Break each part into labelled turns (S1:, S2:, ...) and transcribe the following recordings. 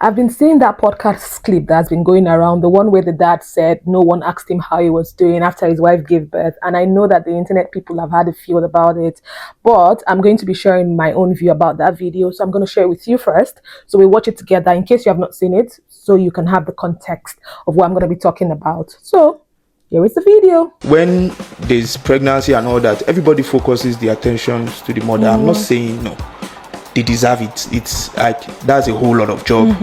S1: I've been seeing that podcast clip that's been going around, the one where the dad said no one asked him how he was doing after his wife gave birth. And I know that the internet people have had a field about it, but I'm going to be sharing my own view about that video. So I'm going to share it with you first. So we watch it together in case you have not seen it, so you can have the context of what I'm going to be talking about. So here is the video.
S2: When there's pregnancy and all that, everybody focuses the attentions to the mother. I'm not saying no. They deserve it. It's like that's a whole lot of job.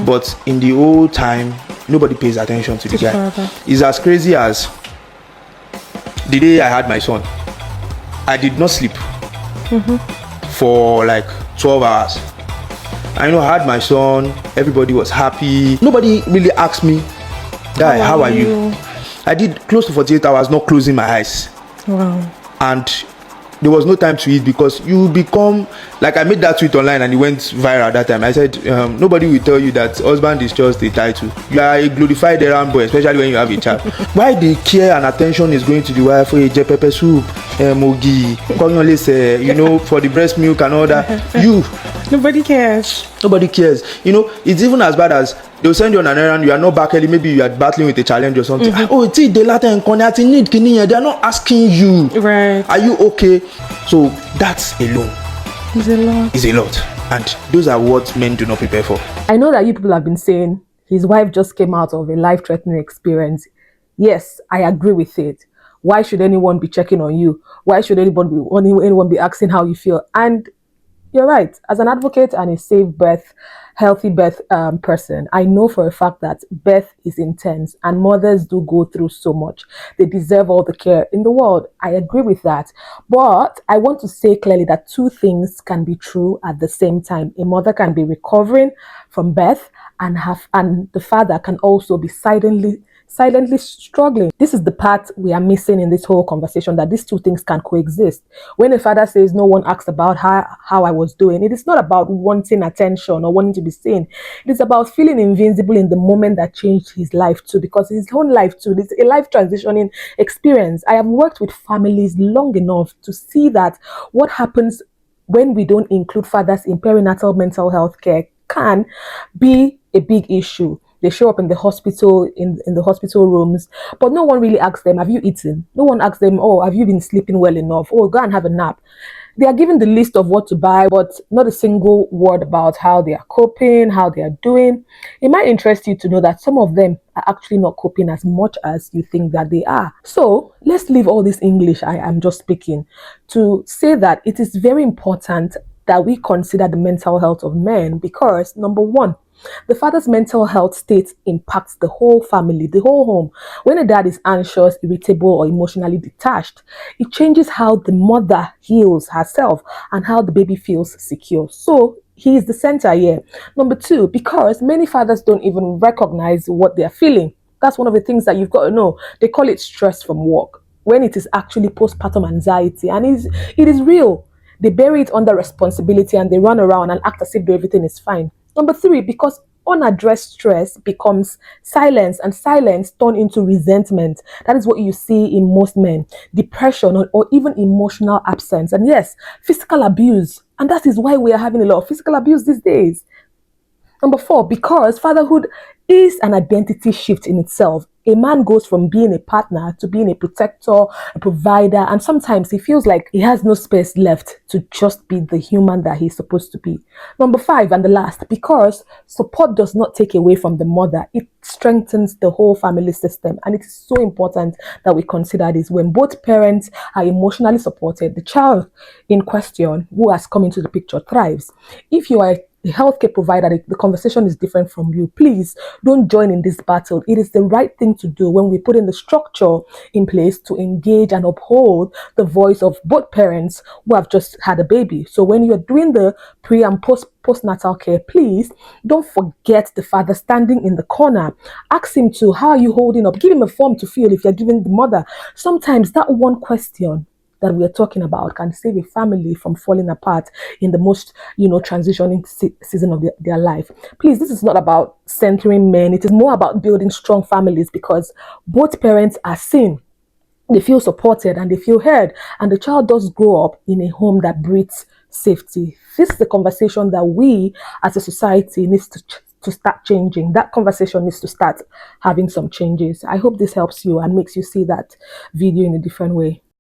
S2: But in the old time, nobody pays attention to the guy.
S1: Father.
S2: It's as crazy as the day I had my son. I did not sleep for like 12 hours. I know I had my son, everybody was happy. Nobody really asked me, Guy, how are you? I did close to 48 hours not closing my eyes.
S1: Wow.
S2: And there was no time to eat because you become like, I made that tweet online and it went viral that time. I said nobody will tell you that husband is just a title. You are a glorified errand boy, especially when you have a child. Why the care and attention is going to the wife? Je pepper soup, mogi, you know, for the breast milk and all that.
S1: Nobody cares.
S2: Nobody cares. You know, it's even as bad as they'll send you on an errand, you are not back early, maybe you are battling with a challenge or something. Oh, it's the latter and connecting need kini. They are not asking you.
S1: Right.
S2: Are you okay? So that's alone.
S1: It's a lot.
S2: Is a lot. And those are what men do not prepare for.
S1: I know that you people have been saying his wife just came out of a life-threatening experience. Yes, I agree with it. Why should anyone be checking on you? Why should anyone be asking how you feel? And you're right. As an advocate and a safe birth, healthy birth person, I know for a fact that birth is intense and mothers do go through so much. They deserve all the care in the world. I agree with that. But I want to say clearly that two things can be true at the same time. A mother can be recovering from birth and the father can also be silently struggling. This is the part we are missing in this whole conversation, that these two things can coexist. When a father says no one asked about how I was doing, it is not about wanting attention or wanting to be seen. It is about feeling invincible in the moment that changed his life too, because his own life too, it's a life transitioning experience. I have worked with families long enough to see that what happens when we don't include fathers in perinatal mental health care can be a big issue. They show up in the hospital, in the hospital rooms, but no one really asks them, have you eaten? No one asks them, oh, have you been sleeping well enough? Oh, go and have a nap. They are given the list of what to buy, but not a single word about how they are coping, how they are doing. It might interest you to know that some of them are actually not coping as much as you think that they are. So let's leave all this English I am just speaking to say that it is very important that we consider the mental health of men, because number one, the father's mental health state impacts the whole family, the whole home. When a dad is anxious, irritable, or emotionally detached, it changes how the mother heals herself and how the baby feels secure. So he is the center here. Number two, because many fathers don't even recognize what they're feeling. That's one of the things that you've got to know. They call it stress from work, when it is actually postpartum anxiety, and it is real. They bury it under responsibility and they run around and act as if everything is fine. Number three, because unaddressed stress becomes silence, and silence turn into resentment. That is what you see in most men. Depression or even emotional absence. And yes, physical abuse. And that is why we are having a lot of physical abuse these days. Number four, because fatherhood is an identity shift in itself. A man goes from being a partner to being a protector, a provider, and sometimes he feels like he has no space left to just be the human that he's supposed to be. Number five, and the last, because support does not take away from the mother, it strengthens the whole family system. And it is so important that we consider this. When both parents are emotionally supported, the child in question who has come into the picture thrives. If you are the healthcare provider, the conversation is different from you. Please don't join in this battle. It is the right thing to do when we put in the structure in place to engage and uphold the voice of both parents who have just had a baby. So when you're doing the pre and postnatal care, please don't forget the father standing in the corner. Ask him to, how are you holding up? Give him a form to fill if you're giving the mother. Sometimes that one question that we are talking about can save a family from falling apart in the most, transitioning season of their life. Please, this is not about centering men. It is more about building strong families, because both parents are seen, they feel supported, and they feel heard, and the child does grow up in a home that breeds safety. This is the conversation that we as a society needs to to start changing. That conversation needs to start having some changes. I hope this helps you and makes you see that video in a different way.